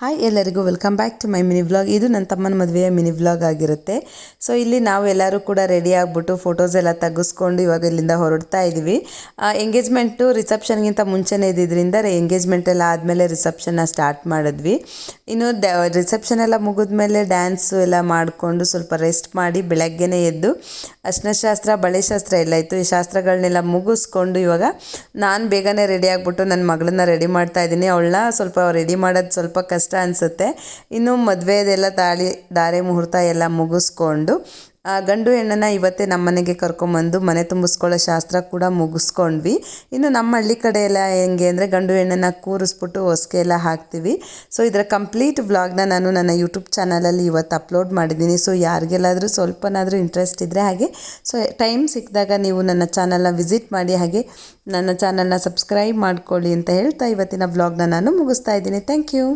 Hi ಎಲ್ಲರಿಗೂ welcome back to my mini vlog. ಇದು ನನ್ನ ತಮ್ಮನ ಮದುವೆಯ ಮಿನಿ ವ್ಲಾಗ್ ಆಗಿರುತ್ತೆ. ಸೊ ಇಲ್ಲಿ ನಾವು ಎಲ್ಲರೂ ಕೂಡ ರೆಡಿ ಆಗಿಬಿಟ್ಟು ಫೋಟೋಸ್ ಎಲ್ಲ ತೆಗೆಸ್ಕೊಂಡು ಇವಾಗ ಇಲ್ಲಿಂದ ಹೊರಡ್ತಾ ಇದ್ದೀವಿ. ಎಂಗೇಜ್ಮೆಂಟು ರಿಸೆಪ್ಷನ್ಗಿಂತ ಮುಂಚೆನೇ ಇದ್ದಿದ್ದರಿಂದ ಎಂಗೇಜ್ಮೆಂಟ್ ಎಲ್ಲ ಆದಮೇಲೆ ರಿಸೆಪ್ಷನ್ನ ಸ್ಟಾರ್ಟ್ ಮಾಡಿದ್ವಿ. ಇನ್ನು ರಿಸೆಪ್ಷನ್ ಎಲ್ಲ ಮುಗಿದ್ಮೇಲೆ ಡ್ಯಾನ್ಸು ಎಲ್ಲ ಮಾಡಿಕೊಂಡು ಸ್ವಲ್ಪ ರೆಸ್ಟ್ ಮಾಡಿ ಬೆಳಗ್ಗೆನೇ ಎದ್ದು ಅರ್ಶಿನ ಶಾಸ್ತ್ರ ಬಳೆ ಶಾಸ್ತ್ರ ಎಲ್ಲ ಇತ್ತು. ಈ ಶಾಸ್ತ್ರಗಳನ್ನೆಲ್ಲ ಮುಗಿಸ್ಕೊಂಡು ಇವಾಗ ನಾನು ಬೇಗನೆ ರೆಡಿ ಆಗಿಬಿಟ್ಟು ನನ್ನ ಮಗಳನ್ನ ರೆಡಿ ಮಾಡ್ತಾ ಇದ್ದೀನಿ. ಅವಳನ್ನ ಸ್ವಲ್ಪ ರೆಡಿ ಮಾಡೋದು ಸ್ವಲ್ಪ ಕಷ್ಟ ಅನಿಸುತ್ತೆ. ಇನ್ನು ಮದುವೆದೆಲ್ಲ ಧಾರೆ ಮುಹೂರ್ತ ಎಲ್ಲ ಮುಗಿಸ್ಕೊಂಡು ಗಂಡು ಹೆಣ್ಣನ್ನು ಇವತ್ತೇ ನಮ್ಮ ಮನೆಗೆ ಕರ್ಕೊಂಬಂದು ಮನೆ ತುಂಬಿಸ್ಕೊಳ್ಳೋ ಶಾಸ್ತ್ರ ಕೂಡ ಮುಗಿಸ್ಕೊಂಡ್ವಿ. ಇನ್ನು ನಮ್ಮ ಹಳ್ಳಿ ಕಡೆ ಎಲ್ಲ ಹೆಂಗೆ ಅಂದರೆ ಗಂಡು ಹೆಣ್ಣನ್ನು ಕೂರಿಸ್ಬಿಟ್ಟು ಹೊಸ್ಗೆ ಎಲ್ಲ ಹಾಕ್ತೀವಿ. ಸೊ ಇದರ ಕಂಪ್ಲೀಟ್ ವ್ಲಾಗ್ನ ನಾನು ನನ್ನ ಯೂಟ್ಯೂಬ್ ಚಾನಲಲ್ಲಿ ಇವತ್ತು ಅಪ್ಲೋಡ್ ಮಾಡಿದ್ದೀನಿ. ಸೊ ಯಾರಿಗೆಲ್ಲಾದರೂ ಸ್ವಲ್ಪನಾದರೂ ಇಂಟ್ರೆಸ್ಟ್ ಇದ್ದರೆ ಹಾಗೆ ಸೊ ಟೈಮ್ ಸಿಕ್ಕಿದಾಗ ನೀವು ನನ್ನ ಚಾನಲ್ನ ವಿಸಿಟ್ ಮಾಡಿ, ಹಾಗೆ ನನ್ನ ಚಾನಲ್ನ ಸಬ್ಸ್ಕ್ರೈಬ್ ಮಾಡ್ಕೊಳ್ಳಿ ಅಂತ ಹೇಳ್ತಾ ಇವತ್ತಿನ ವ್ಲಾಗ್ನ ನಾನು ಮುಗಿಸ್ತಾ ಇದ್ದೀನಿ. Thank you.